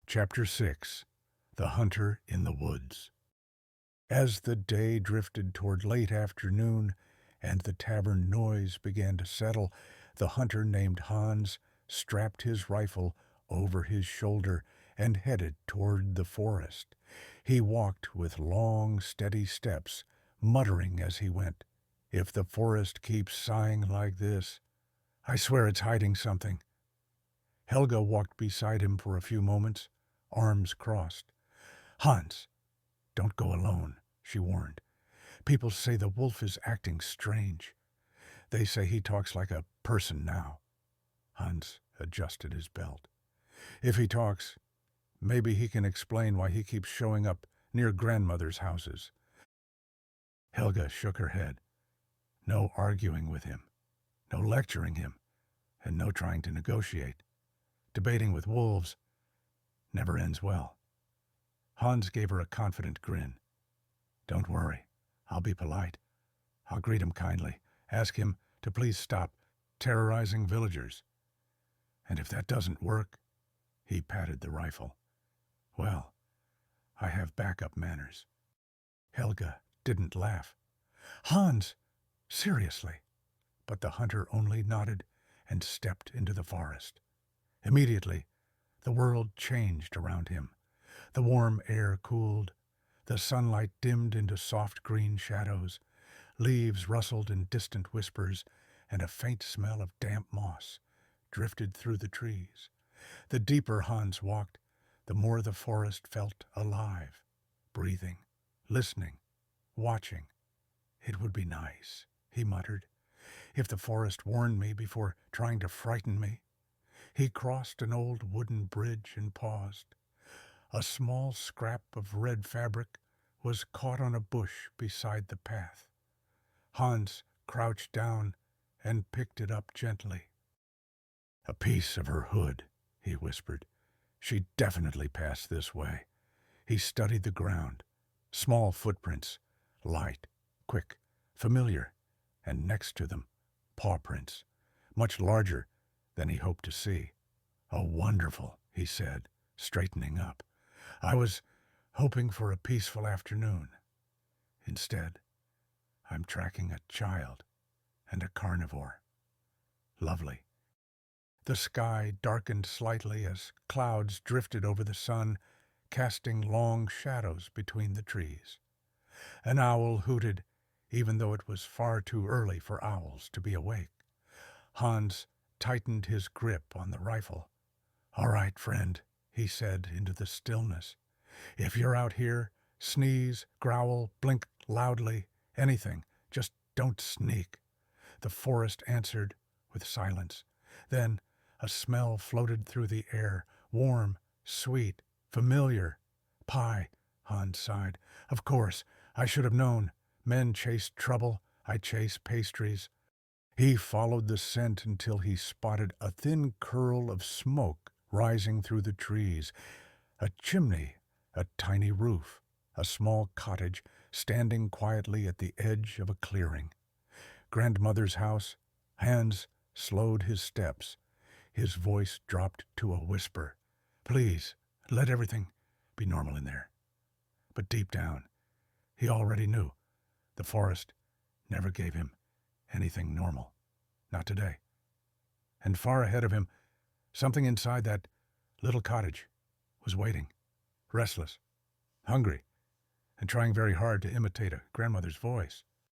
Chapter 6. The Hunter in the Woods. As the day drifted toward late afternoon and the tavern noise began to settle, the hunter named Hans strapped his rifle over his shoulder and headed toward the forest. He walked with long, steady steps, muttering as he went, "If the forest keeps sighing like this, I swear it's hiding something." Helga walked beside him for a few moments, arms crossed. "Hans, don't go alone," she warned. "People say the wolf is acting strange. They say he talks like a person now." Hans adjusted his belt. "If he talks, maybe he can explain why he keeps showing up near grandmother's houses." Helga shook her head. No arguing with him, no lecturing him, and no trying to negotiate. Debating with wolves never ends well. Hans gave her a confident grin. "Don't worry, I'll be polite. I'll greet him kindly, ask him to please stop terrorizing villagers. And if that doesn't work," he patted the rifle, "well, I have backup manners." Helga didn't laugh. "Hans, seriously." But the hunter only nodded and stepped into the forest. Immediately, the world changed around him. The warm air cooled, the sunlight dimmed into soft green shadows, leaves rustled in distant whispers, and a faint smell of damp moss drifted through the trees. The deeper Hans walked, the more the forest felt alive, breathing, listening, watching. "It would be nice," he muttered, "if the forest warned me before trying to frighten me." He crossed an old wooden bridge and paused. A small scrap of red fabric was caught on a bush beside the path. Hans crouched down and picked it up gently. "A piece of her hood," he whispered. "She definitely passed this way." He studied the ground. Small footprints, light, quick, familiar, and next to them, paw prints, much larger than he hoped to see. "Oh, wonderful," he said, straightening up. "I was hoping for a peaceful afternoon. Instead, I'm tracking a child and a carnivore. Lovely." The sky darkened slightly as clouds drifted over the sun, casting long shadows between the trees. An owl hooted, even though it was far too early for owls to be awake. Hans tightened his grip on the rifle. "All right, friend," he said into the stillness. "If you're out here, sneeze, growl, blink loudly, anything. Just don't sneak." The forest answered with silence. Then a smell floated through the air, warm, sweet, familiar. "Pie," Hans sighed. "Of course, I should have known. Men chase trouble, I chase pastries." He followed the scent until he spotted a thin curl of smoke rising through the trees. A chimney, a tiny roof, a small cottage standing quietly at the edge of a clearing. Grandmother's house. Hans slowed his steps. His voice dropped to a whisper. "Please, let everything be normal in there." But deep down, he already knew. The forest never gave him anything normal. Not today. And far ahead of him, something inside that little cottage was waiting, restless, hungry, and trying very hard to imitate a grandmother's voice.